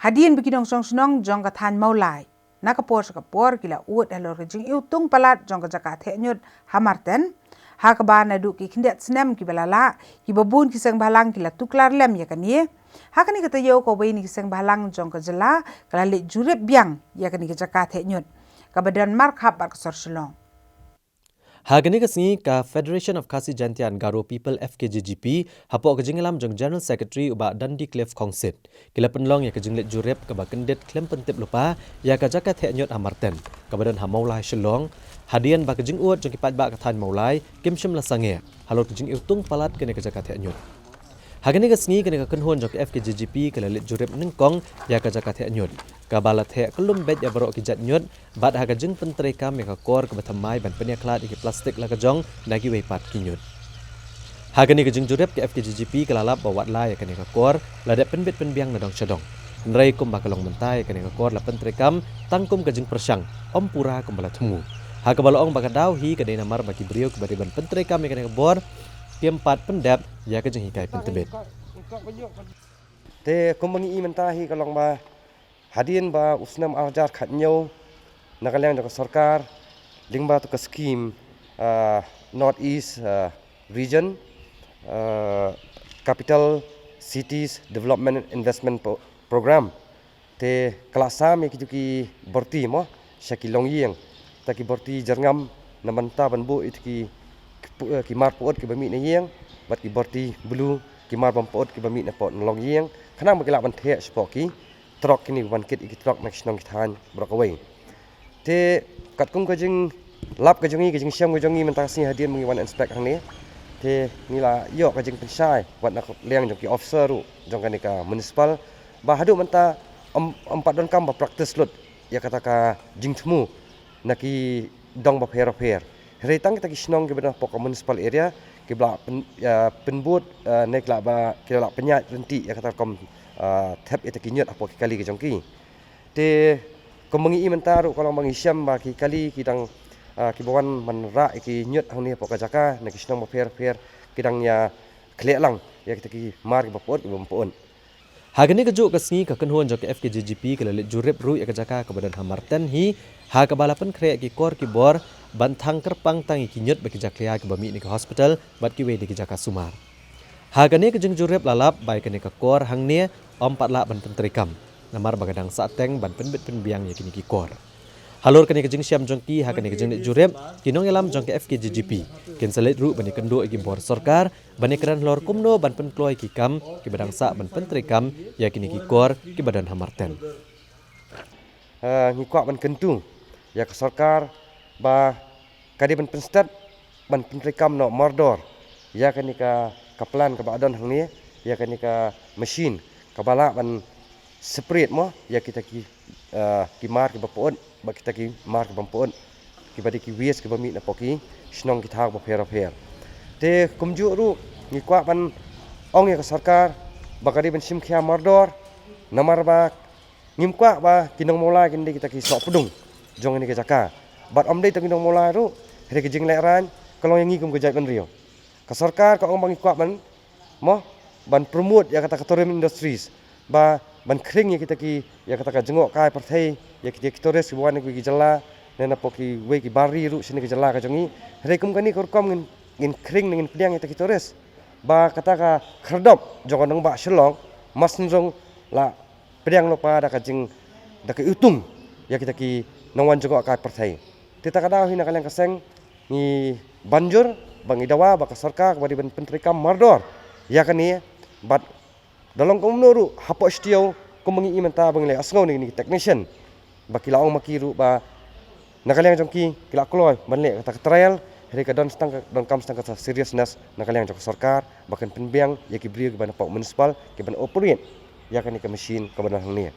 Hadian bikin dong senong jong katan maulai. Nakapor kila uat halor kejing iutung palat jong kejakat nyut hamarten. Hakaba na du ki kindet snem ki balala ki babun ki seng balang kila tuklar lem ya kanie. Hakani kata yo ko bayi ni seng balang jong kejela kala le jurep biang ya kani kejakat nyut. Kabadan mark habar kesor selong. Hagani kasni ka Federation of Khasi Jantian Garo People FKJGP hapo kejingelam jong General Secretary uba Dundee Cliff Kongsit. Kila penlong ya kejinglet jurep ka bakendet klem pentip lupa ya ka jaka nyot amarten. Kabadan ha maulai shelong hadian ba kejing uat jong kipat ba katan maulai kimshim lasange. Halor kejing iutung palat kene ka jaka nyot. Hagani kasni kene ka kenhon jong FKJGP kala lit jurep nengkong ya ka jaka nyot. Kabalat he kelum bed ya barok kijat nyut bat haga jeng pentre kam ya kor ke batamai ban penyaklat iki plastik la kajong nagi weipat kinyut. Haga ni kejeng jurep ke FKJGP kelalap bawat la ya kene kor la de penbet penbiang nadong chadong. Nrai kum bakalong mentai kene kor la pentre kam tangkum kejeng persang om pura kembala temu. Haga balong bakadau hi kene namar bagi brio ke ban pentre kam ya kene bor tiempat pendap ya kejeng hikai pentebet. Te kumangi mentahi kalong ba hadian ba usnam arjar khatnyo nakalang jaka sarkar lingba to ka scheme North East region capital cities development investment program te kelasa me ki borti mo shaki longyeng taki borti jarngam namanta banbu itki ki mar pot ki bami na yeng bat ki borti bulu ki mar bampot ki bami na pot longyeng kanang magila ban the spoki trok ini wan kit iki trok national kithan brokaway te katkung kajing lap kajungi kajing syam kajungi mentasi hadian mengi wan inspect hang ni te nila yo kajing pensai wat nak leng jong ki officer ru jong kanika municipal ba hadu menta empat don kam ba practice lut ya kata ka jing thmu naki dong ba pher heri tang kita ki snong ki bena pok municipal area ki bla penbut nek la ba ki la penyat renti ya kata kom tap itu kinyut apa kali ke jongki te komengi mentaru kalau mangisyam ba ki kali kidang kibawan manra ki nyut hang ni apa kajaka nak isnong ba fer kidang ya klek lang ya kita ki mar ki bapot ki bampon Hagani kejuk kasni ka kenhon jok FKJGP kala lit jurep ru ya kajaka ka badan hamarten hi ha ka balapan krek ki kor ki bor bantang kerpang tangi kinyut bagi jaklia ke bami ni ke hospital bat ki we di jaka sumar Hagani kejeng jurep lalap bai kene ka kor hang ni ompat la ban pentrikam namar bagadang sateng ban penbet penbiang yakini ki kor halor kene kejeng syam jongki ha kene kejeng jurep kinong elam jongki FKJGP ken selit ru bani kendo iki bor sarkar bani keran lor kumno ban penploy ki kam ki badang sa ban pentrikam yakini ki kor ki badan hamarten ni kwa ban kentu ya ka sarkar ba kadi ban penstat ban pentrikam no mordor ya kanika kaplan ka badan hang ni ya kanika mesin kabala ban spread mo ya kita ki mar ki bapon ba kita ki mar ki bampon ki badi ki wies ki bami na poki snong ki thak ba pher te kumju ru ni kwa ban ong ya sarkar ba kadi ban sim khia mardor namar ba ngim kwa ba kinong mola kin kita ki sok pudung jong ni ke jaka bat om dei kinong mola ru re ki jing leran kalau yang ngikum ke jai ban rio ka sarkar ka ong bang kwa ban mo ban promote ya kata tourism industries ba ban kring ya kita ki ya kata ka jengok kai partai ya kita ki tourist ki wan ki jala nena poki we ki bari ru sini ki jala ka jongi rekum kani korkom ngin kring ngin pediang ya ki tourist ba kata ka kherdop jongon nang ba shelong mas njong la pediang lo pa da ka jing da ka utung ya kita ki nongwan jengok kai partai tita kada hina kalian kaseng ni banjur bang idawa ba ka sarkar ba di ban pentrikam mardor ya kani bat dalam komnoru hapo stiau komengi imenta bang le asngau ni technician ba kilaong makiru ba nakalang jongki kila kloy ban le kata trial heri ka don kam stang ka seriousness nakalang jong sarkar bakan penbiang ya ki brio ki ban pok municipal ki ban operate ya kani ka mesin ka ban hang ni